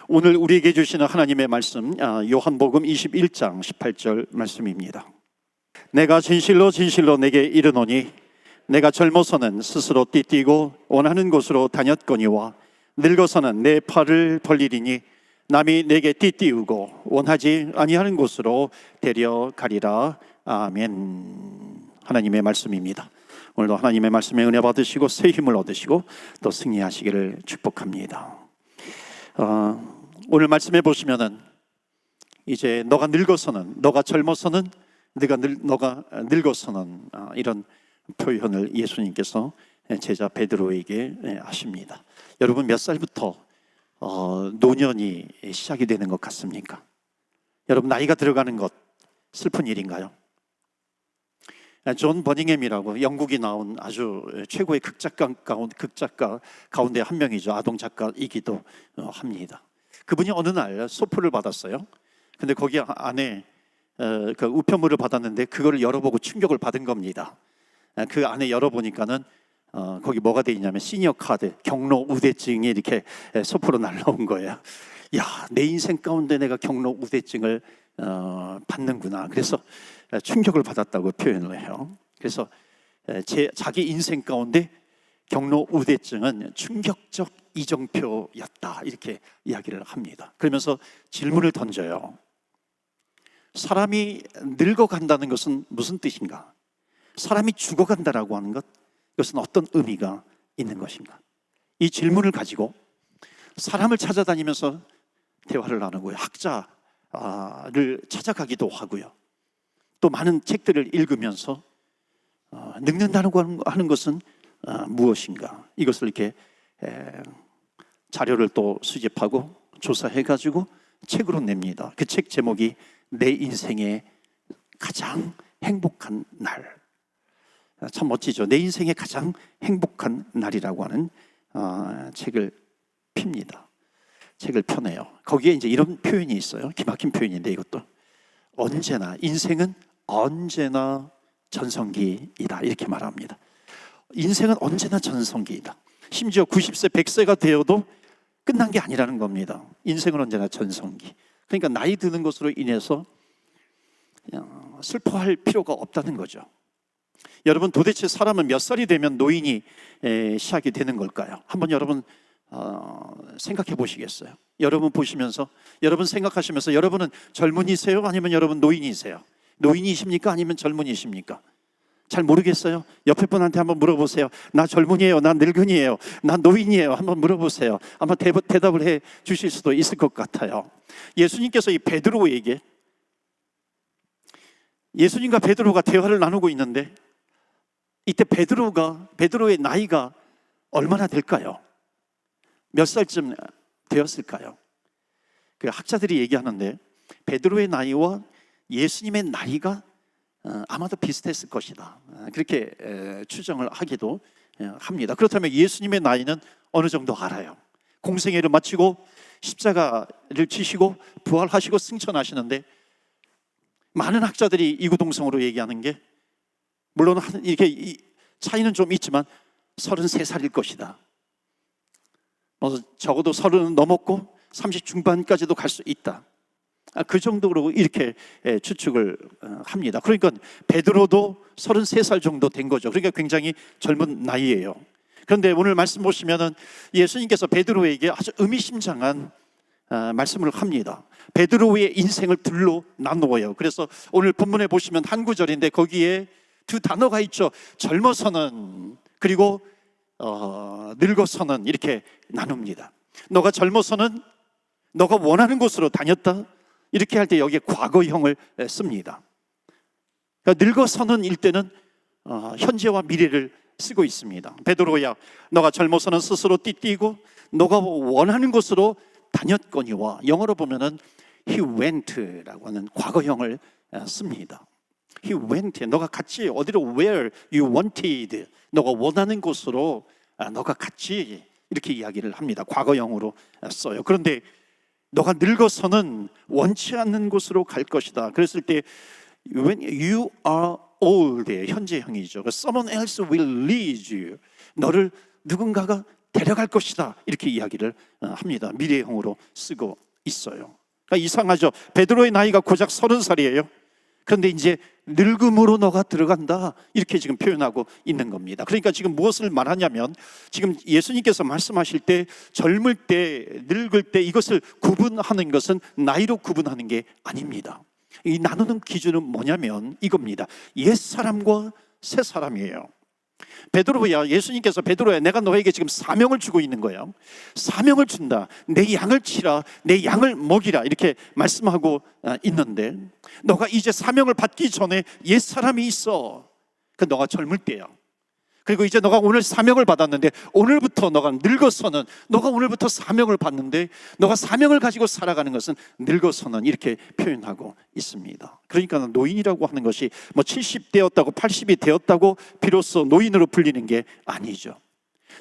오늘 우리에게 주시는 하나님의 말씀, 요한복음 21장 18절 말씀입니다. 내가 진실로 진실로 내게 이르노니 내가 젊어서는 스스로 띠뛰고 원하는 곳으로 다녔거니와 늙어서는 내 팔을 벌리리니 남이 내게 띠띠우고 원하지 아니하는 곳으로 데려가리라. 아멘. 하나님의 말씀입니다. 오늘도 하나님의 말씀에 은혜 받으시고 새 힘을 얻으시고 또 승리하시기를 축복합니다. 오늘 말씀해 보시면은 이제 너가 늙어서는, 너가 젊어서는, 너가 늙어서는, 이런 표현을 예수님께서 제자 베드로에게 하십니다. 여러분, 몇 살부터 노년이 시작이 되는 것 같습니까? 여러분, 나이가 들어가는 것 슬픈 일인가요? 존 버닝햄이라고 영국이 나온 아주 최고의 극작가 가운데 한 명이죠. 아동 작가이기도 합니다. 그분이 어느 날 소포를 받았어요. 근데 거기 안에 그 우편물을 받았는데 그거를 열어보고 충격을 받은 겁니다. 그 안에 열어보니까는 거기 뭐가 돼 있냐면 시니어 카드, 경로 우대증이 이렇게 소포로 날라온 거예요. 야, 내 인생 가운데 내가 경로 우대증을 받는구나. 그래서 충격을 받았다고 표현을 해요. 그래서 자기 인생 가운데 경로 우대증은 충격적 이정표였다, 이렇게 이야기를 합니다. 그러면서 질문을 던져요. 사람이 늙어간다는 것은 무슨 뜻인가? 사람이 죽어간다라고 하는 것, 이것은 어떤 의미가 있는 것인가? 이 질문을 가지고 사람을 찾아다니면서 대화를 나누고요, 학자를 찾아가기도 하고요, 또 많은 책들을 읽으면서 늙는다고 하는 것은 무엇인가, 이것을 이렇게 자료를 또 수집하고 조사해가지고 책으로 냅니다. 그 책 제목이 내 인생의 가장 행복한 날. 참 멋지죠. 내 인생의 가장 행복한 날이라고 하는 책을 핍니다. 책을 펴내요. 거기에 이제 이런 표현이 있어요. 기막힌 표현인데, 이것도 언제나, 인생은 언제나 전성기이다, 이렇게 말합니다. 인생은 언제나 전성기이다. 심지어 90세, 100세가 되어도 끝난 게 아니라는 겁니다. 인생은 언제나 전성기. 그러니까 나이 드는 것으로 인해서 슬퍼할 필요가 없다는 거죠. 여러분, 도대체 사람은 몇 살이 되면 노인이 시작이 되는 걸까요? 한번 여러분 생각해 보시겠어요? 여러분 보시면서, 여러분 생각하시면서, 여러분은 젊은이세요? 아니면 여러분 노인이세요? 노인이십니까? 아니면 젊은이십니까? 잘 모르겠어요? 옆에 분한테 한번 물어보세요. 나 젊은이에요? 나 늙은이에요? 나 노인이에요? 한번 물어보세요. 아마 대답을 해 주실 수도 있을 것 같아요. 예수님께서 이 베드로에게, 예수님과 베드로가 대화를 나누고 있는데, 이때 베드로의 나이가 얼마나 될까요? 몇 살쯤 되었을까요? 그 학자들이 얘기하는데 베드로의 나이와 예수님의 나이가 아마도 비슷했을 것이다, 그렇게 추정을 하기도 합니다. 그렇다면 예수님의 나이는 어느 정도 알아요. 공생애를 마치고 십자가를 지시고 부활하시고 승천하시는데, 많은 학자들이 이구동성으로 얘기하는 게, 물론 이렇게 차이는 좀 있지만 33살일 것이다. 적어도 30은 넘었고 30 중반까지도 갈 수 있다. 그 정도로 이렇게 추측을 합니다. 그러니까 베드로도 33살 정도 된 거죠. 그러니까 굉장히 젊은 나이예요. 그런데 오늘 말씀 보시면은 예수님께서 베드로에게 아주 의미심장한 말씀을 합니다. 베드로의 인생을 둘로 나누어요. 그래서 오늘 본문에 보시면 한 구절인데 거기에 두 단어가 있죠. 젊어서는, 그리고 늙어서는, 이렇게 나눕니다. 너가 젊어서는 너가 원하는 곳으로 다녔다, 이렇게 할 때 여기에 과거형을 씁니다. 그러니까 늙어서는 일 때는 현재와 미래를 쓰고 있습니다. 베드로야, 너가 젊어서는 스스로 띠뛰고 너가 원하는 곳으로 다녔거니와, 영어로 보면은 he went라고 하는 과거형을 씁니다. He went, 너가 갔지. 어디로? Where you wanted, 너가 원하는 곳으로 너가 갔지, 이렇게 이야기를 합니다. 과거형으로 써요. 그런데 너가 늙어서는 원치 않는 곳으로 갈 것이다. 그랬을 때 when you are old, 현재형이죠. Someone else will lead you, 너를 누군가가 데려갈 것이다, 이렇게 이야기를 합니다. 미래형으로 쓰고 있어요. 그러니까 이상하죠. 베드로의 나이가 고작 30살이에요. 그런데 이제 늙음으로 너가 들어간다, 이렇게 지금 표현하고 있는 겁니다. 그러니까 지금 무엇을 말하냐면, 지금 예수님께서 말씀하실 때 젊을 때, 늙을 때, 이것을 구분하는 것은 나이로 구분하는 게 아닙니다. 이 나누는 기준은 뭐냐면 이겁니다. 옛사람과 새사람이에요. 베드로야, 예수님께서 베드로야, 내가 너에게 지금 사명을 주고 있는 거예요. 사명을 준다. 내 양을 치라, 내 양을 먹이라, 이렇게 말씀하고 있는데, 너가 이제 사명을 받기 전에 옛사람이 있어. 그 너가 젊을 때야. 그리고 이제 너가 오늘 사명을 받았는데, 오늘부터 너가 늙어서는, 너가 오늘부터 사명을 받는데, 너가 사명을 가지고 살아가는 것은 늙어서는, 이렇게 표현하고 있습니다. 그러니까 노인이라고 하는 것이 뭐 70 되었다고 80이 되었다고 비로소 노인으로 불리는 게 아니죠.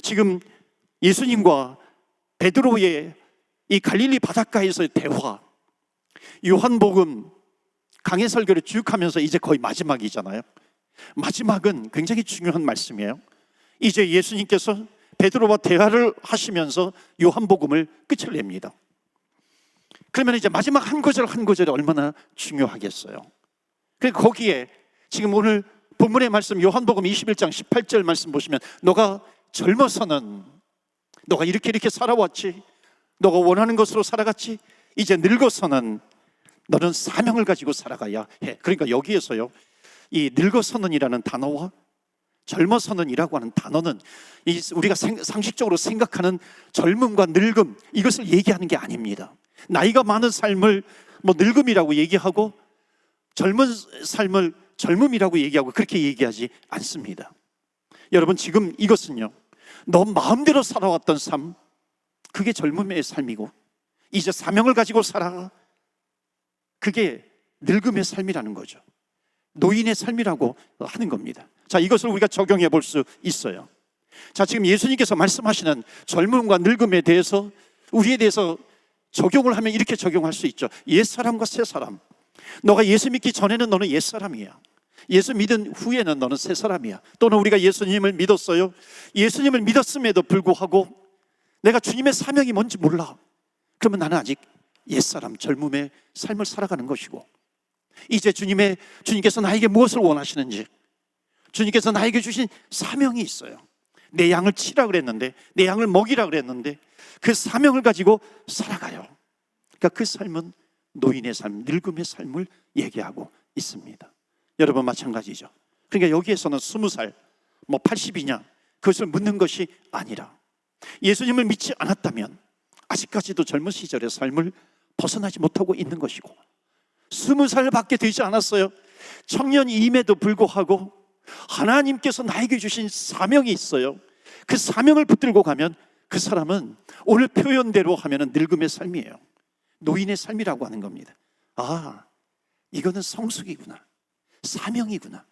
지금 예수님과 베드로의 이 갈릴리 바닷가에서의 대화, 요한복음 강해 설교를 쭉 하면서 이제 거의 마지막이잖아요. 마지막은 굉장히 중요한 말씀이에요. 이제 예수님께서 베드로와 대화를 하시면서 요한복음을 끝을 냅니다. 그러면 이제 마지막 한 구절 한 구절이 얼마나 중요하겠어요. 그러니까 거기에 지금 오늘 본문의 말씀, 요한복음 21장 18절 말씀 보시면, 너가 젊어서는 너가 이렇게 살아왔지, 너가 원하는 것으로 살아갔지, 이제 늙어서는 너는 사명을 가지고 살아가야 해. 그러니까 여기에서요, 이 늙어서는이라는 단어와 젊어서는이라고 하는 단어는 우리가 상식적으로 생각하는 젊음과 늙음, 이것을 얘기하는 게 아닙니다. 나이가 많은 삶을 뭐 늙음이라고 얘기하고, 젊은 삶을 젊음이라고 얘기하고, 그렇게 얘기하지 않습니다. 여러분, 지금 이것은요, 너 마음대로 살아왔던 삶, 그게 젊음의 삶이고, 이제 사명을 가지고 살아가, 그게 늙음의 삶이라는 거죠. 노인의 삶이라고 하는 겁니다. 자, 이것을 우리가 적용해 볼 수 있어요. 자, 지금 예수님께서 말씀하시는 젊음과 늙음에 대해서, 우리에 대해서 적용을 하면 이렇게 적용할 수 있죠. 옛사람과 새사람. 너가 예수 믿기 전에는 너는 옛사람이야. 예수 믿은 후에는 너는 새사람이야. 또는 우리가 예수님을 믿었어요. 예수님을 믿었음에도 불구하고 내가 주님의 사명이 뭔지 몰라. 그러면 나는 아직 옛사람, 젊음의 삶을 살아가는 것이고, 이제 주님께서 나에게 무엇을 원하시는지, 주님께서 나에게 주신 사명이 있어요. 내 양을 치라 그랬는데, 내 양을 먹이라 그랬는데, 그 사명을 가지고 살아가요. 그러니까 그 삶은 노인의 삶, 늙음의 삶을 얘기하고 있습니다. 여러분, 마찬가지죠. 그러니까 여기에서는 20살, 뭐 80이냐, 그것을 묻는 것이 아니라, 예수님을 믿지 않았다면 아직까지도 젊은 시절의 삶을 벗어나지 못하고 있는 것이고, 20살밖에 되지 않았어요. 청년임에도 불구하고 하나님께서 나에게 주신 사명이 있어요. 그 사명을 붙들고 가면 그 사람은 오늘 표현대로 하면 늙음의 삶이에요. 노인의 삶이라고 하는 겁니다. 아, 이거는 성숙이구나, 사명이구나.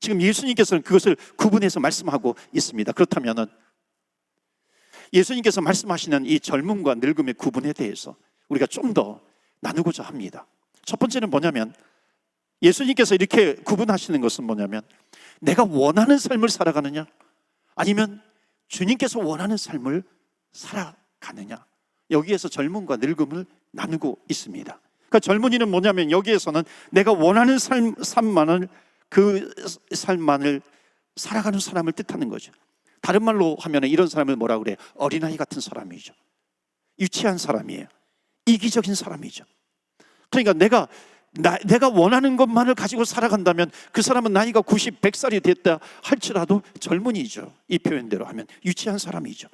지금 예수님께서는 그것을 구분해서 말씀하고 있습니다. 그렇다면 예수님께서 말씀하시는 이 젊음과 늙음의 구분에 대해서 우리가 좀 더 나누고자 합니다. 첫 번째는 뭐냐면, 예수님께서 이렇게 구분하시는 것은 뭐냐면, 내가 원하는 삶을 살아가느냐, 아니면 주님께서 원하는 삶을 살아가느냐, 여기에서 젊음과 늙음을 나누고 있습니다. 그러니까 젊은이는 뭐냐면, 여기에서는 내가 원하는 삶만을, 그 삶만을 살아가는 사람을 뜻하는 거죠. 다른 말로 하면 이런 사람을 뭐라 그래요? 어린아이 같은 사람이죠. 유치한 사람이에요. 이기적인 사람이죠. 그러니까 내가 원하는 것만을 가지고 살아간다면 그 사람은 나이가 90, 100살이 됐다 할지라도 젊은이죠. 이 표현대로 하면 유치한 사람이죠.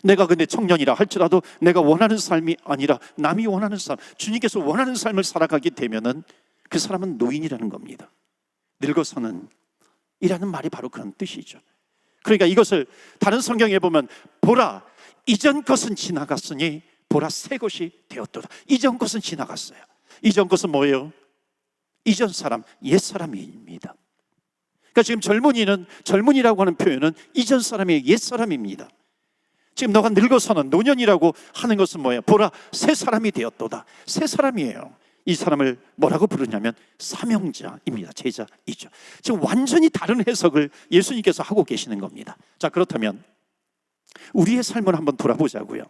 내가 근데 청년이라 할지라도 내가 원하는 삶이 아니라 남이 원하는 삶, 주님께서 원하는 삶을 살아가게 되면은 그 사람은 노인이라는 겁니다. 늙어서는 이라는 말이 바로 그런 뜻이죠. 그러니까 이것을 다른 성경에 보면, 보라, 이전 것은 지나갔으니 보라, 새 것이 되었도다. 이전 것은 지나갔어요. 이전 것은 뭐예요? 이전 사람, 옛 사람입니다. 그러니까 지금 젊은이라고 하는 표현은 이전 사람이 옛 사람입니다. 지금 너가 늙어서는, 노년이라고 하는 것은 뭐예요? 보라, 새 사람이 되었도다. 새 사람이에요. 이 사람을 뭐라고 부르냐면 사명자입니다. 제자이죠. 지금 완전히 다른 해석을 예수님께서 하고 계시는 겁니다. 자, 그렇다면 우리의 삶을 한번 돌아보자고요.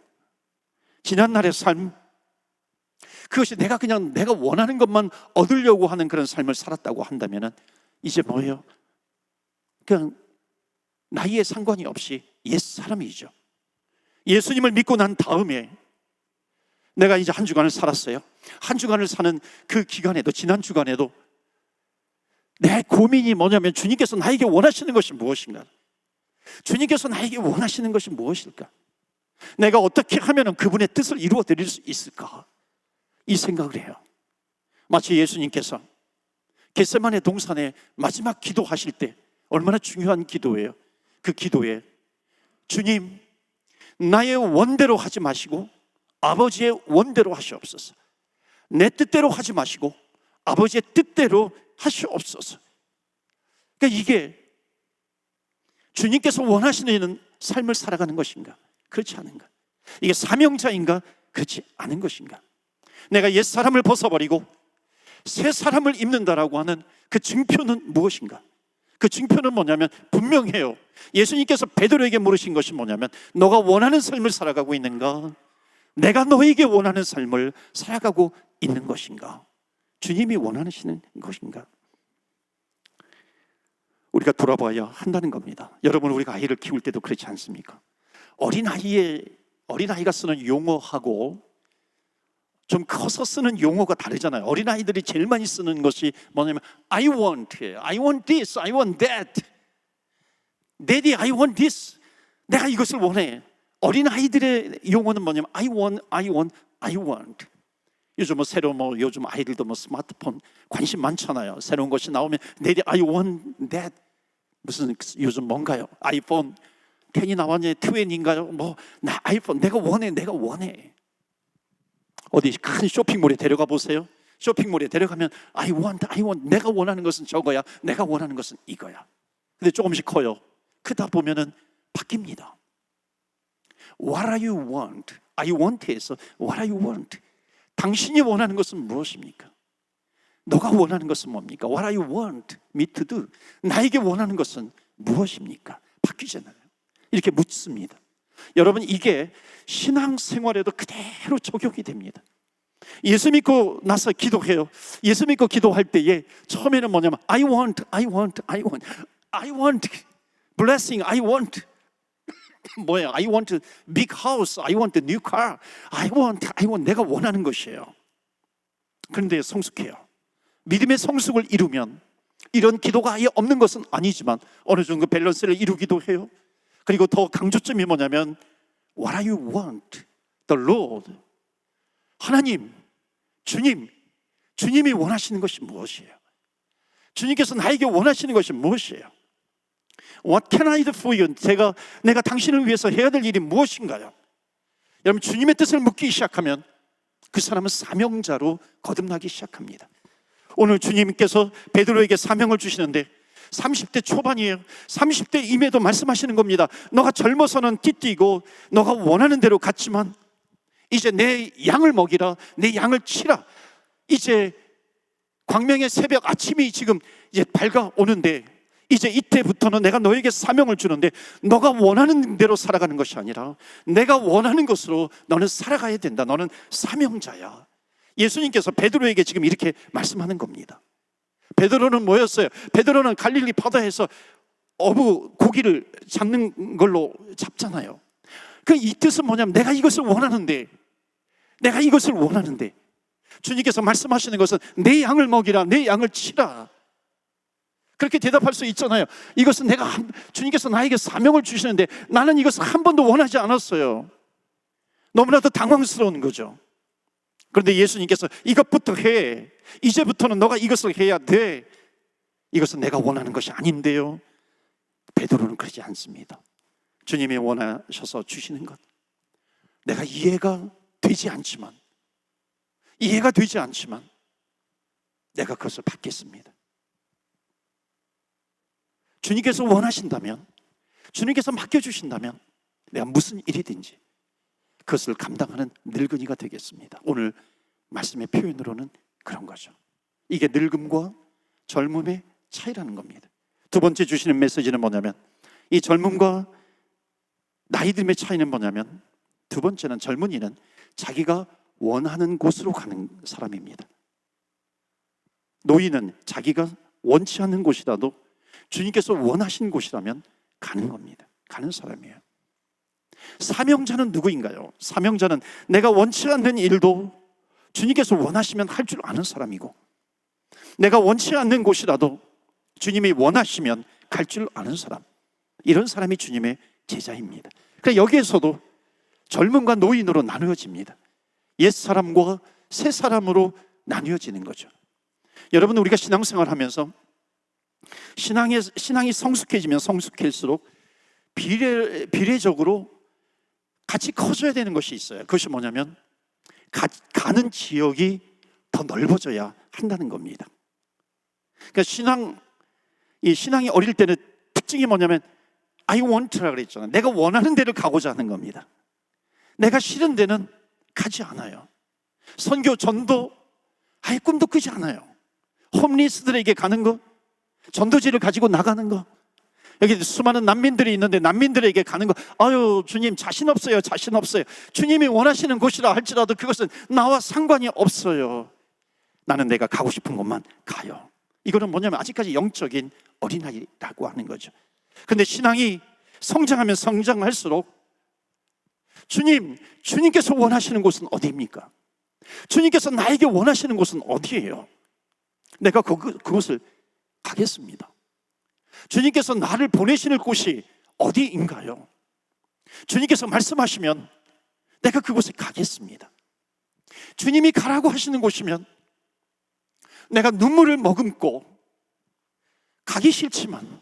지난날의 삶, 그것이 내가 원하는 것만 얻으려고 하는 그런 삶을 살았다고 한다면 이제 뭐예요? 그냥 나이에 상관이 없이 옛사람이죠. 예수님을 믿고 난 다음에 내가 이제 한 주간을 살았어요. 한 주간을 사는 그 기간에도, 지난 주간에도 내 고민이 뭐냐면, 주님께서 나에게 원하시는 것이 무엇인가? 주님께서 나에게 원하시는 것이 무엇일까? 내가 어떻게 하면 그분의 뜻을 이루어 드릴 수 있을까? 이 생각을 해요. 마치 예수님께서 겟세마네 동산에 마지막 기도하실 때 얼마나 중요한 기도예요. 그 기도에 주님, 나의 원대로 하지 마시고 아버지의 원대로 하시옵소서. 내 뜻대로 하지 마시고 아버지의 뜻대로 하시옵소서. 그러니까 이게 주님께서 원하시는 삶을 살아가는 것인가? 그렇지 않은가? 이게 사명자인가? 그렇지 않은 것인가? 내가 옛사람을 벗어버리고 새 사람을 입는다라고 하는 그 증표는 무엇인가? 그 증표는 뭐냐면 분명해요. 예수님께서 베드로에게 물으신 것이 뭐냐면, 너가 원하는 삶을 살아가고 있는가? 내가 너에게 원하는 삶을 살아가고 있는 것인가? 주님이 원하시는 것인가? 우리가 돌아봐야 한다는 겁니다. 여러분, 우리가 아이를 키울 때도 그렇지 않습니까? 어린아이가 쓰는 용어하고 좀 커서 쓰는 용어가 다르잖아요. 어린아이들이 제일 많이 쓰는 것이 뭐냐면 I want this, I want that. Daddy, I want this. 내가 이것을 원해. 어린아이들의 용어는 뭐냐면 I want. 요즘 요즘 아이들도 스마트폰 관심 많잖아요. 새로운 것이 나오면 Daddy, I want that. 무슨 요즘 뭔가요? 아이폰 10이 나왔냐? 20인가요? 나 아이폰 내가 원해. 어디 큰 쇼핑몰에 데려가 보세요. 쇼핑몰에 데려가면 I want. 내가 원하는 것은 저거야. 내가 원하는 것은 이거야. 근데 조금씩 커요. 크다 보면은 바뀝니다. What are you want? I want에서 What are you want? 당신이 원하는 것은 무엇입니까? 너가 원하는 것은 뭡니까? What are you want me to do? 나에게 원하는 것은 무엇입니까? 바뀌잖아요. 이렇게 묻습니다. 여러분, 이게 신앙생활에도 그대로 적용이 됩니다. 예수 믿고 나서 기도해요. 예수 믿고 기도할 때에 처음에는 뭐냐면 I want blessing, I want I want big house, I want new car, I want 내가 원하는 것이에요. 그런데 성숙해요. 믿음의 성숙을 이루면 이런 기도가 아예 없는 것은 아니지만 어느 정도 밸런스를 이루기도 해요. 그리고 더 강조점이 뭐냐면 What are you want? The Lord. 하나님, 주님이 원하시는 것이 무엇이에요? 주님께서 나에게 원하시는 것이 무엇이에요? What can I do for you? 내가 당신을 위해서 해야 될 일이 무엇인가요? 여러분, 주님의 뜻을 묻기 시작하면 그 사람은 사명자로 거듭나기 시작합니다. 오늘 주님께서 베드로에게 사명을 주시는데 30대 초반이에요. 30대임에도 말씀하시는 겁니다. 너가 젊어서는 띠띠고 너가 원하는 대로 갔지만 이제 내 양을 먹이라, 내 양을 치라. 이제 광명의 새벽 아침이 지금 이제 밝아오는데 이제 이때부터는 내가 너에게 사명을 주는데 너가 원하는 대로 살아가는 것이 아니라 내가 원하는 것으로 너는 살아가야 된다. 너는 사명자야. 예수님께서 베드로에게 지금 이렇게 말씀하는 겁니다. 베드로는 뭐였어요? 베드로는 갈릴리 바다에서 어부 고기를 잡는 걸로 잡잖아요. 그 이 뜻은 뭐냐면 내가 이것을 원하는데 주님께서 말씀하시는 것은 내 양을 먹이라, 내 양을 치라. 그렇게 대답할 수 있잖아요. 이것은 주님께서 나에게 사명을 주시는데 나는 이것을 한 번도 원하지 않았어요. 너무나도 당황스러운 거죠. 그런데 예수님께서 이것부터 해. 이제부터는 너가 이것을 해야 돼. 이것은 내가 원하는 것이 아닌데요. 베드로는 그러지 않습니다. 주님이 원하셔서 주시는 것, 내가 이해가 되지 않지만 내가 그것을 받겠습니다. 주님께서 원하신다면, 주님께서 맡겨주신다면 내가 무슨 일이든지 그것을 감당하는 늙은이가 되겠습니다. 오늘 말씀의 표현으로는 그런 거죠. 이게 늙음과 젊음의 차이라는 겁니다. 두 번째 주시는 메시지는 뭐냐면 이 젊음과 나이 듦의 차이는 뭐냐면, 두 번째는 젊은이는 자기가 원하는 곳으로 가는 사람입니다. 노인은 자기가 원치 않는 곳이라도 주님께서 원하신 곳이라면 가는 겁니다. 가는 사람이에요. 사명자는 누구인가요? 사명자는 내가 원치 않는 일도 주님께서 원하시면 할 줄 아는 사람이고, 내가 원치 않는 곳이라도 주님이 원하시면 갈 줄 아는 사람, 이런 사람이 주님의 제자입니다. 그러니까 여기에서도 젊음과 노인으로 나누어집니다. 옛사람과 새사람으로 나누어지는 거죠. 여러분, 우리가 신앙생활 하면서 신앙이 성숙해지면 성숙할수록 비례적으로 같이 커져야 되는 것이 있어요. 그것이 뭐냐면 가는 지역이 더 넓어져야 한다는 겁니다. 그러니까 신앙이 어릴 때는 특징이 뭐냐면 I want라 그랬잖아요. 내가 원하는 데를 가고자 하는 겁니다. 내가 싫은 데는 가지 않아요. 선교, 전도 아예 꿈도 꾸지 않아요. 홈리스들에게 가는 거, 전도지를 가지고 나가는 거, 여기 수많은 난민들이 있는데 난민들에게 가는 거, 아유 주님 자신 없어요. 자신 없어요. 주님이 원하시는 곳이라 할지라도 그것은 나와 상관이 없어요. 나는 내가 가고 싶은 곳만 가요. 이거는 뭐냐면 아직까지 영적인 어린아이라고 하는 거죠. 근데 신앙이 성장하면 성장할수록 주님께서 원하시는 곳은 어디입니까? 주님께서 나에게 원하시는 곳은 어디예요? 내가 그곳을 가겠습니다. 주님께서 나를 보내시는 곳이 어디인가요? 주님께서 말씀하시면 내가 그곳에 가겠습니다. 주님이 가라고 하시는 곳이면 내가 눈물을 머금고 가기 싫지만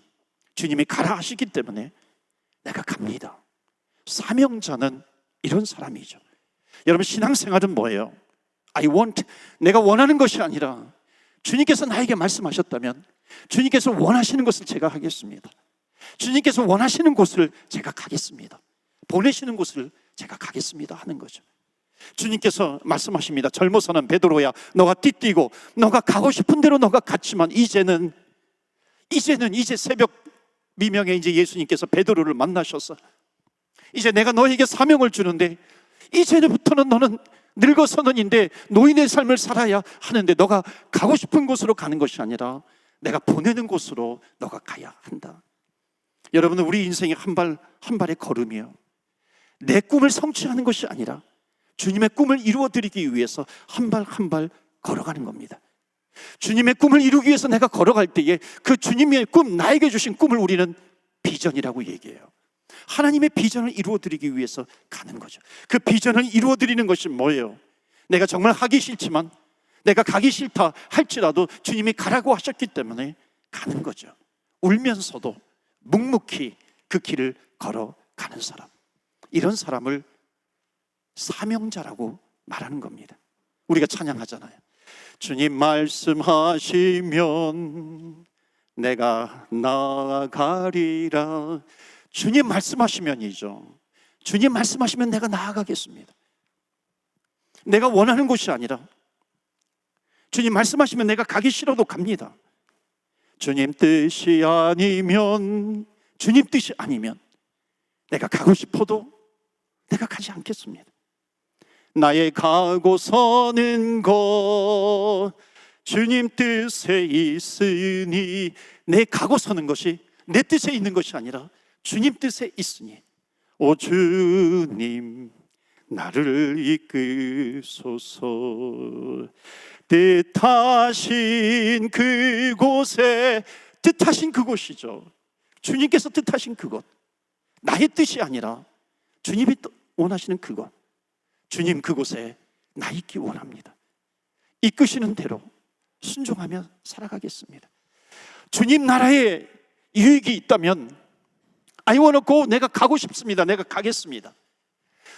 주님이 가라 하시기 때문에 내가 갑니다. 사명자는 이런 사람이죠. 여러분, 신앙생활은 뭐예요? 내가 원하는 것이 아니라 주님께서 나에게 말씀하셨다면 주님께서 원하시는 것을 제가 하겠습니다. 주님께서 원하시는 곳을 제가 가겠습니다. 보내시는 곳을 제가 가겠습니다 하는 거죠. 주님께서 말씀하십니다. 젊어서는 베드로야, 너가 띠뛰고 너가 가고 싶은 대로 너가 갔지만 이제 새벽 미명에 이제 예수님께서 베드로를 만나셔서 이제 내가 너에게 사명을 주는데 이제부터는 너는 늙어서는인데 노인의 삶을 살아야 하는데 너가 가고 싶은 곳으로 가는 것이 아니라 내가 보내는 곳으로 너가 가야 한다. 여러분은 우리 인생의 한 발의 걸음이요, 내 꿈을 성취하는 것이 아니라 주님의 꿈을 이루어드리기 위해서 한 발 한 발 걸어가는 겁니다. 주님의 꿈을 이루기 위해서 내가 걸어갈 때에 그 주님의 꿈, 나에게 주신 꿈을 우리는 비전이라고 얘기해요. 하나님의 비전을 이루어드리기 위해서 가는 거죠. 그 비전을 이루어드리는 것이 뭐예요? 내가 정말 하기 싫지만, 내가 가기 싫다 할지라도 주님이 가라고 하셨기 때문에 가는 거죠. 울면서도 묵묵히 그 길을 걸어가는 사람, 이런 사람을 사명자라고 말하는 겁니다. 우리가 찬양하잖아요. 주님 말씀하시면 내가 나아가리라. 주님 말씀하시면이죠. 주님 말씀하시면 내가 나아가겠습니다. 내가 원하는 곳이 아니라 주님 말씀하시면 내가 가기 싫어도 갑니다. 주님 뜻이 아니면 내가 가고 싶어도 내가 가지 않겠습니다. 나의 가고 서는 것 주님 뜻에 있으니, 내 가고 서는 것이 내 뜻에 있는 것이 아니라 주님 뜻에 있으니, 오 주님 나를 이끄소서. 뜻하신 그곳에, 뜻하신 그곳이죠. 주님께서 뜻하신 그곳, 나의 뜻이 아니라 주님이 원하시는 그곳, 주님 그곳에 나 있기 원합니다. 이끄시는 대로 순종하며 살아가겠습니다. 주님 나라에 유익이 있다면 I want to go, 내가 가고 싶습니다. 내가 가겠습니다.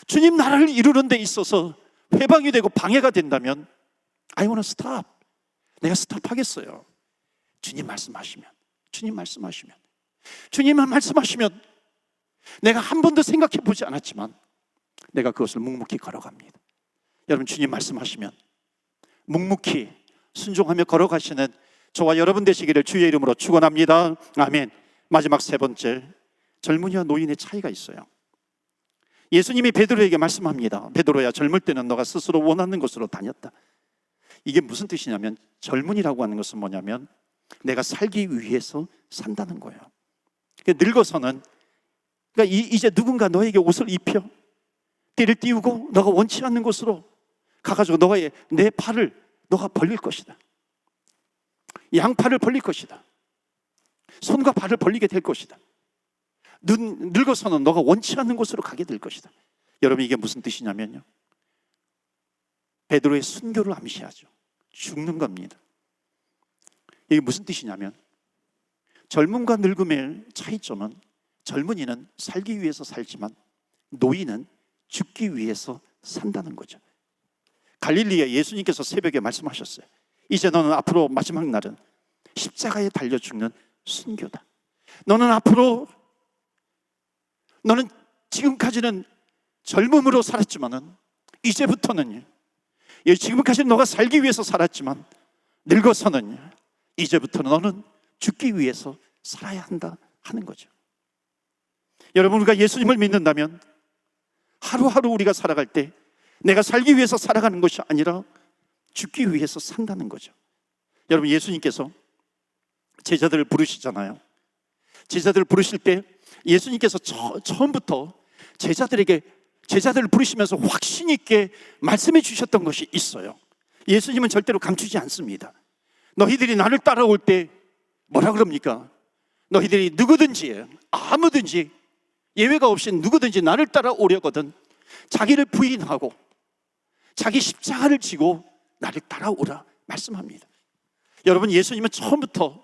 주님 나라를 이루는 데 있어서 회방이 되고 방해가 된다면 I want to stop, 내가 스탑하겠어요. 주님 말씀하시면 내가 한 번도 생각해 보지 않았지만 내가 그것을 묵묵히 걸어갑니다. 여러분, 주님 말씀하시면 묵묵히 순종하며 걸어가시는 저와 여러분 되시기를 주의 이름으로 축원합니다. 아멘. 마지막 세 번째, 젊은이와 노인의 차이가 있어요. 예수님이 베드로에게 말씀합니다. 베드로야, 젊을 때는 너가 스스로 원하는 곳으로 다녔다. 이게 무슨 뜻이냐면, 젊은이라고 하는 것은 뭐냐면 내가 살기 위해서 산다는 거예요. 늙어서는, 그러니까 이제 누군가 너에게 옷을 입혀 띠를 띄우고 너가 원치 않는 곳으로 가가지고 내 팔을 너가 벌릴 것이다. 양팔을 벌릴 것이다. 손과 발을 벌리게 될 것이다. 늙어서는 너가 원치 않는 곳으로 가게 될 것이다. 여러분, 이게 무슨 뜻이냐면요, 베드로의 순교를 암시하죠. 죽는 겁니다. 이게 무슨 뜻이냐면, 젊음과 늙음의 차이점은 젊은이는 살기 위해서 살지만 노인은 죽기 위해서 산다는 거죠. 갈릴리에 예수님께서 새벽에 말씀하셨어요. 이제 너는 앞으로 마지막 날은 십자가에 달려 죽는 순교다. 너는 지금까지는 젊음으로 살았지만은 이제부터는, 지금까지는 너가 살기 위해서 살았지만 늙어서는 이제부터는 너는 죽기 위해서 살아야 한다 하는 거죠. 여러분, 우리가 예수님을 믿는다면 하루하루 우리가 살아갈 때 내가 살기 위해서 살아가는 것이 아니라 죽기 위해서 산다는 거죠. 여러분, 예수님께서 제자들을 부르시잖아요. 제자들을 부르실 때 예수님께서 처음부터 제자들을 부르시면서 확신 있게 말씀해 주셨던 것이 있어요. 예수님은 절대로 감추지 않습니다. 너희들이 나를 따라올 때 뭐라 그럽니까? 너희들이 누구든지, 아무든지 예외가 없이 누구든지 나를 따라오려거든 자기를 부인하고 자기 십자가를 지고 나를 따라오라 말씀합니다. 여러분, 예수님은 처음부터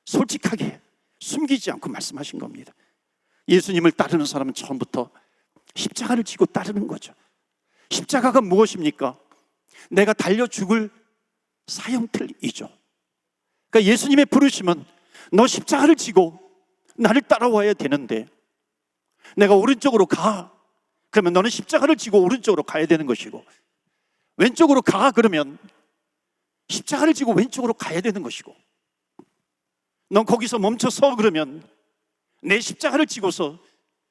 솔직하게 숨기지 않고 말씀하신 겁니다. 예수님을 따르는 사람은 처음부터 십자가를 지고 따르는 거죠. 십자가가 무엇입니까? 내가 달려 죽을 사형틀이죠. 그러니까 예수님의 부르심은 너 십자가를 지고 나를 따라와야 되는데, 내가 오른쪽으로 가 그러면 너는 십자가를 지고 오른쪽으로 가야 되는 것이고, 왼쪽으로 가 그러면 십자가를 지고 왼쪽으로 가야 되는 것이고, 넌 거기서 멈춰서 그러면 내 십자가를 지고서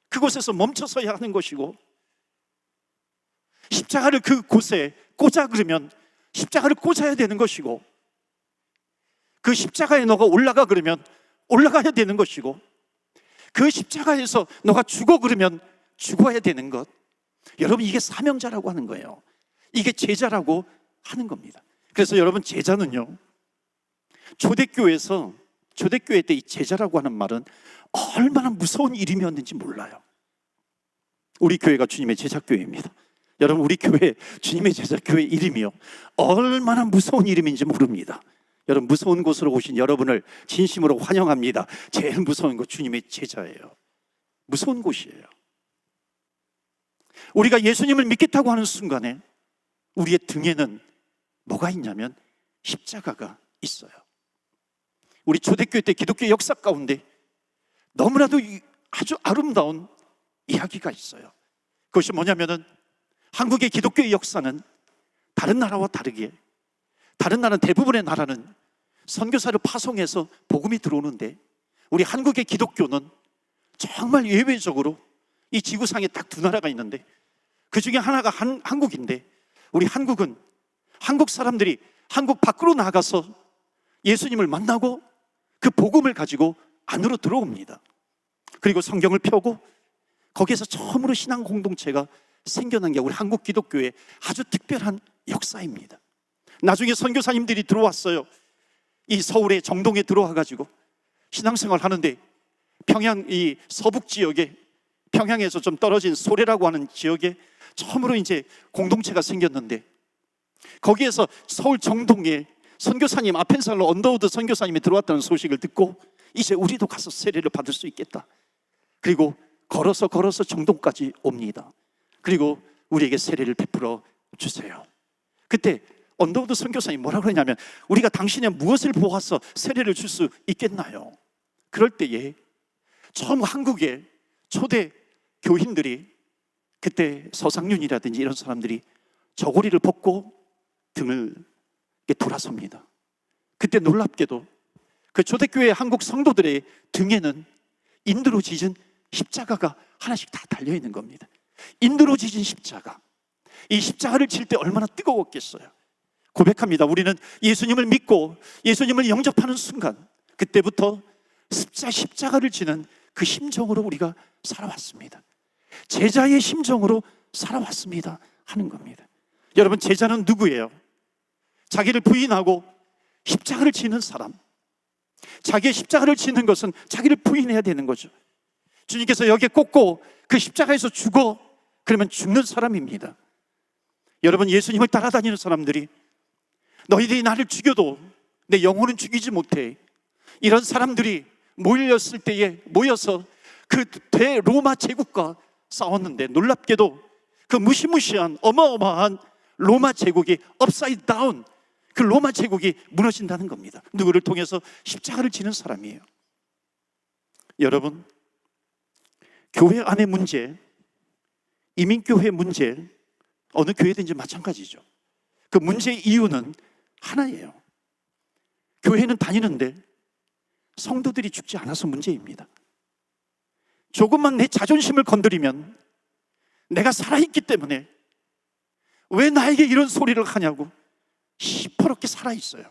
그곳에서 멈춰서야 하는 것이고, 십자가를 그곳에 꽂아 그러면 십자가를 꽂아야 되는 것이고, 그 십자가에 너가 올라가 그러면 올라가야 되는 것이고, 그 십자가에서 너가 죽어 그러면 죽어야 되는 것. 여러분, 이게 사명자라고 하는 거예요. 이게 제자라고 하는 겁니다. 그래서 여러분, 제자는요, 초대교회 때 이 제자라고 하는 말은 얼마나 무서운 이름이었는지 몰라요. 우리 교회가 주님의 제자교회입니다. 여러분, 우리 교회 주님의 제자교회 이름이요, 얼마나 무서운 이름인지 모릅니다. 여러분, 무서운 곳으로 오신 여러분을 진심으로 환영합니다. 제일 무서운 곳 주님의 제자예요. 무서운 곳이에요. 우리가 예수님을 믿겠다고 하는 순간에 우리의 등에는 뭐가 있냐면 십자가가 있어요. 우리 초대교회 때 기독교 역사 가운데 너무나도 아주 아름다운 이야기가 있어요. 그것이 뭐냐면은, 한국의 기독교의 역사는 다른 나라와 다르게, 다른 나라는, 대부분의 나라는 선교사를 파송해서 복음이 들어오는데, 우리 한국의 기독교는 정말 예외적으로 이 지구상에 딱 두 나라가 있는데 그 중에 하나가 한국인데, 우리 한국은 한국 사람들이 한국 밖으로 나가서 예수님을 만나고 그 복음을 가지고 안으로 들어옵니다. 그리고 성경을 펴고 거기에서 처음으로 신앙 공동체가 생겨난 게 우리 한국 기독교의 아주 특별한 역사입니다. 나중에 선교사님들이 들어왔어요. 이 서울의 정동에 들어와가지고 신앙생활 하는데, 평양 이 서북 지역에, 평양에서 좀 떨어진 소래라고 하는 지역에 처음으로 이제 공동체가 생겼는데, 거기에서 서울 정동에 선교사님, 아펜살로 언더우드 선교사님이 들어왔다는 소식을 듣고 이제 우리도 가서 세례를 받을 수 있겠다. 그리고 걸어서 정동까지 옵니다. 그리고 우리에게 세례를 베풀어 주세요. 그때 언더우드 선교사님이 뭐라 그러냐면, 우리가 당신의 무엇을 보아서 세례를 줄 수 있겠나요? 그럴 때에 처음 한국의 초대 교인들이, 그때 서상윤이라든지 이런 사람들이 저고리를 벗고 등을 돌아섭니다. 그때 놀랍게도 그 초대교회 한국 성도들의 등에는 인두로 지진 십자가가 하나씩 다 달려있는 겁니다. 인두로 지진 십자가, 이 십자가를 칠 때 얼마나 뜨거웠겠어요. 고백합니다. 우리는 예수님을 믿고 예수님을 영접하는 순간, 그때부터 십자가를 지는 그 심정으로 우리가 살아왔습니다. 제자의 심정으로 살아왔습니다 하는 겁니다. 여러분, 제자는 누구예요? 자기를 부인하고 십자가를 지는 사람. 자기의 십자가를 지는 것은 자기를 부인해야 되는 거죠. 주님께서 여기에 꽂고 그 십자가에서 죽어, 그러면 죽는 사람입니다. 여러분, 예수님을 따라다니는 사람들이 너희들이 나를 죽여도 내 영혼은 죽이지 못해, 이런 사람들이 모여서 그 대로마 제국과 싸웠는데, 놀랍게도 그 무시무시한 어마어마한 로마 제국이 업사이드 다운, 그 로마 제국이 무너진다는 겁니다. 누구를 통해서? 십자가를 지는 사람이에요. 여러분, 교회 안의 문제, 이민교회 문제, 어느 교회든지 마찬가지죠. 그 문제의 이유는 하나예요. 교회는 다니는데 성도들이 죽지 않아서 문제입니다. 조금만 내 자존심을 건드리면 내가 살아있기 때문에 왜 나에게 이런 소리를 하냐고 시퍼렇게 살아있어요.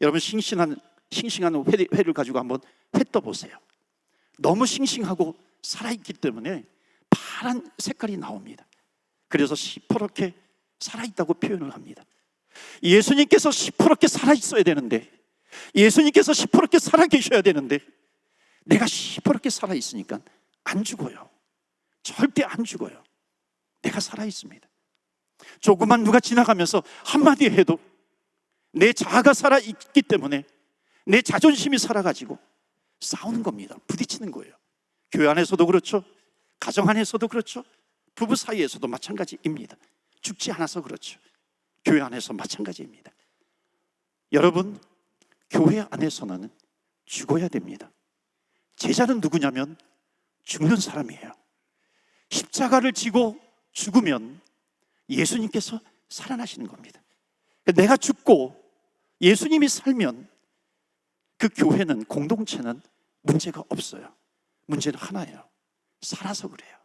여러분, 싱싱한 회를 가지고 한번 회 떠보세요. 너무 싱싱하고 살아있기 때문에 파란 색깔이 나옵니다. 그래서 시퍼렇게 살아있다고 표현을 합니다. 예수님께서 시퍼렇게 살아있어야 되는데, 예수님께서 시퍼렇게 살아계셔야 되는데, 내가 시퍼렇게 살아있으니까 안 죽어요. 절대 안 죽어요. 내가 살아있습니다. 조금만 누가 지나가면서 한마디 해도 내 자아가 살아있기 때문에, 내 자존심이 살아가지고 싸우는 겁니다. 부딪히는 거예요. 교회 안에서도 그렇죠, 가정 안에서도 그렇죠, 부부 사이에서도 마찬가지입니다. 죽지 않아서 그렇죠. 교회 안에서 마찬가지입니다. 여러분, 교회 안에서는 죽어야 됩니다. 제자는 누구냐면 죽는 사람이에요. 십자가를 지고 죽으면 예수님께서 살아나시는 겁니다. 내가 죽고 예수님이 살면 그 교회는, 공동체는 문제가 없어요. 문제는 하나예요. 살아서 그래요.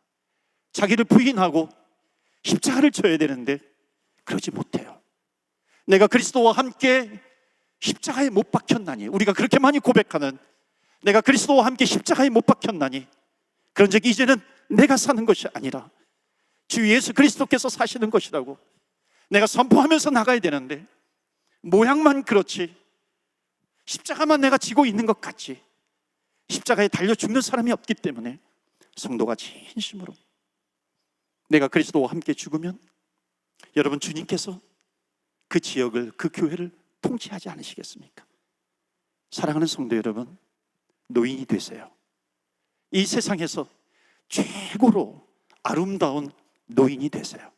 자기를 부인하고 십자가를 져야 되는데 그러지 못해요. 내가 그리스도와 함께 십자가에 못 박혔나니, 우리가 그렇게 많이 고백하는, 내가 그리스도와 함께 십자가에 못 박혔나니, 그런 적 이제는 내가 사는 것이 아니라 주 예수 그리스도께서 사시는 것이라고 내가 선포하면서 나가야 되는데, 모양만 그렇지 십자가만 내가 지고 있는 것 같지 십자가에 달려 죽는 사람이 없기 때문에, 성도가 진심으로 내가 그리스도와 함께 죽으면, 여러분, 주님께서 그 지역을, 그 교회를 통치하지 않으시겠습니까? 사랑하는 성도 여러분, 노인이 되세요. 이 세상에서 최고로 아름다운 노인이 되세요.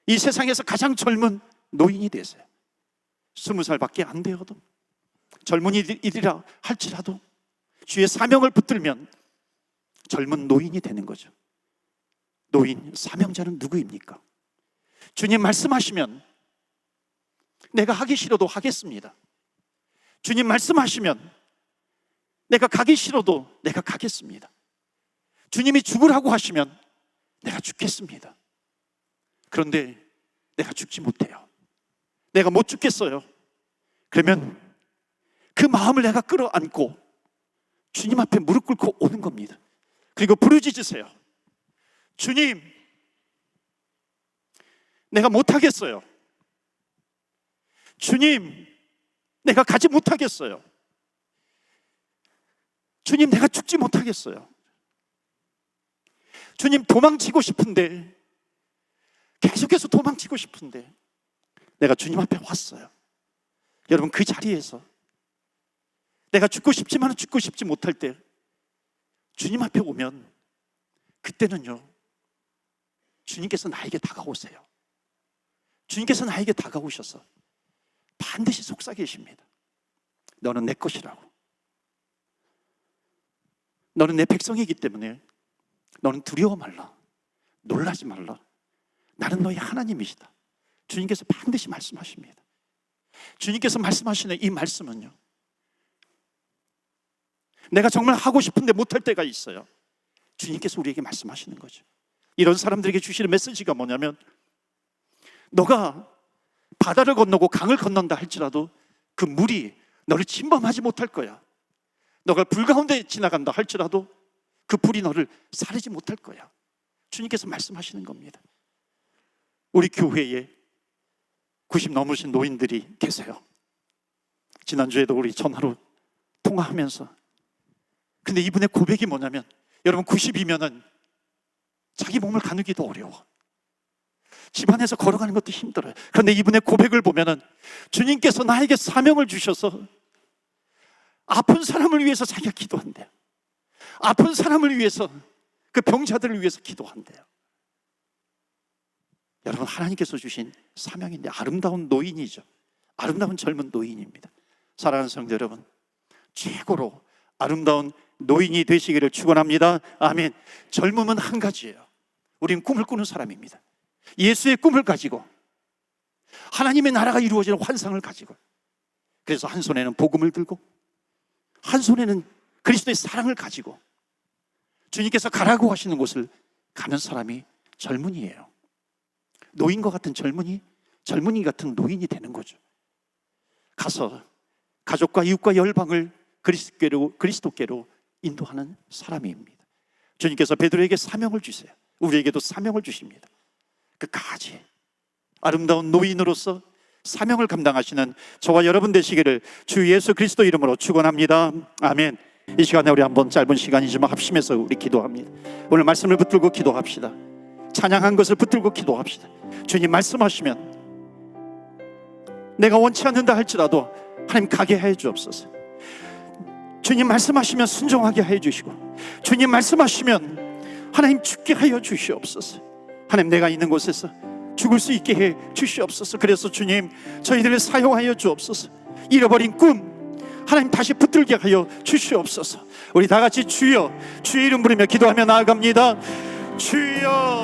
이 세상에서 가장 젊은 노인이 되세요. 20살밖에 안 되어도, 젊은이들이라 할지라도 주의 사명을 붙들면 젊은 노인이 되는 거죠. 노인, 사명자는 누구입니까? 주님 말씀하시면 내가 하기 싫어도 하겠습니다. 주님 말씀하시면 내가 가기 싫어도 내가 가겠습니다. 주님이 죽으라고 하시면 내가 죽겠습니다. 그런데 내가 죽지 못해요. 내가 못 죽겠어요. 그러면 그 마음을 내가 끌어안고 주님 앞에 무릎 꿇고 오는 겁니다. 그리고 부르짖으세요. 주님, 내가 못하겠어요. 주님, 내가 가지 못하겠어요. 주님, 내가 죽지 못하겠어요. 주님, 도망치고 싶은데, 계속해서 도망치고 싶은데 내가 주님 앞에 왔어요. 여러분, 그 자리에서 내가 죽고 싶지만 죽고 싶지 못할 때 주님 앞에 오면, 그때는요, 주님께서 나에게 다가오세요. 주님께서 나에게 다가오셔서 반드시 속삭이십니다. 너는 내 것이라고. 너는 내 백성이기 때문에 너는 두려워 말라. 놀라지 말라. 나는 너희 하나님이시다. 주님께서 반드시 말씀하십니다. 주님께서 말씀하시는 이 말씀은요, 내가 정말 하고 싶은데 못할 때가 있어요. 주님께서 우리에게 말씀하시는 거죠. 이런 사람들에게 주시는 메시지가 뭐냐면, 너가 바다를 건너고 강을 건넌다 할지라도 그 물이 너를 침범하지 못할 거야. 너가 불 가운데 지나간다 할지라도 그 불이 너를 사르지 못할 거야. 주님께서 말씀하시는 겁니다. 우리 교회에 90 넘으신 노인들이 계세요. 지난주에도 우리 전화로 통화하면서, 근데 이분의 고백이 뭐냐면, 여러분 90이면은 자기 몸을 가누기도 어려워. 집안에서 걸어가는 것도 힘들어요. 그런데 이분의 고백을 보면은 주님께서 나에게 사명을 주셔서 아픈 사람을 위해서 자기가 기도한대요. 아픈 사람을 위해서, 그 병자들을 위해서 기도한대요. 여러분, 하나님께서 주신 사명인데 아름다운 노인이죠. 아름다운 젊은 노인입니다. 사랑하는 성도 여러분, 최고로 아름다운 노인이 되시기를 축원합니다. 아멘. 젊음은 한 가지예요. 우리는 꿈을 꾸는 사람입니다. 예수의 꿈을 가지고, 하나님의 나라가 이루어지는 환상을 가지고, 그래서 한 손에는 복음을 들고 한 손에는 그리스도의 사랑을 가지고 주님께서 가라고 하시는 곳을 가는 사람이 젊은이에요. 노인과 같은 젊은이, 젊은이 같은 노인이 되는 거죠. 가서 가족과 이웃과 열방을 그리스도께로 인도하는 사람입니다. 주님께서 베드로에게 사명을 주세요. 우리에게도 사명을 주십니다. 끝까지 아름다운 노인으로서 사명을 감당하시는 저와 여러분 되시기를 주 예수 그리스도 이름으로 축원합니다. 아멘. 이 시간에 우리 한번 짧은 시간이지만 합심해서 우리 기도합니다. 오늘 말씀을 붙들고 기도합시다. 찬양한 것을 붙들고 기도합시다. 주님 말씀하시면 내가 원치 않는다 할지라도 하나님 가게 해 주옵소서. 주님 말씀하시면 순종하게 해 주시고, 주님 말씀하시면 하나님 죽게 하여 주시옵소서. 하나님, 내가 있는 곳에서 죽을 수 있게 해 주시옵소서. 그래서 주님, 저희들을 사용하여 주옵소서. 잃어버린 꿈 하나님 다시 붙들게 하여 주시옵소서. 우리 다 같이 주여, 주의 이름 부르며 기도하며 나아갑니다. 주여.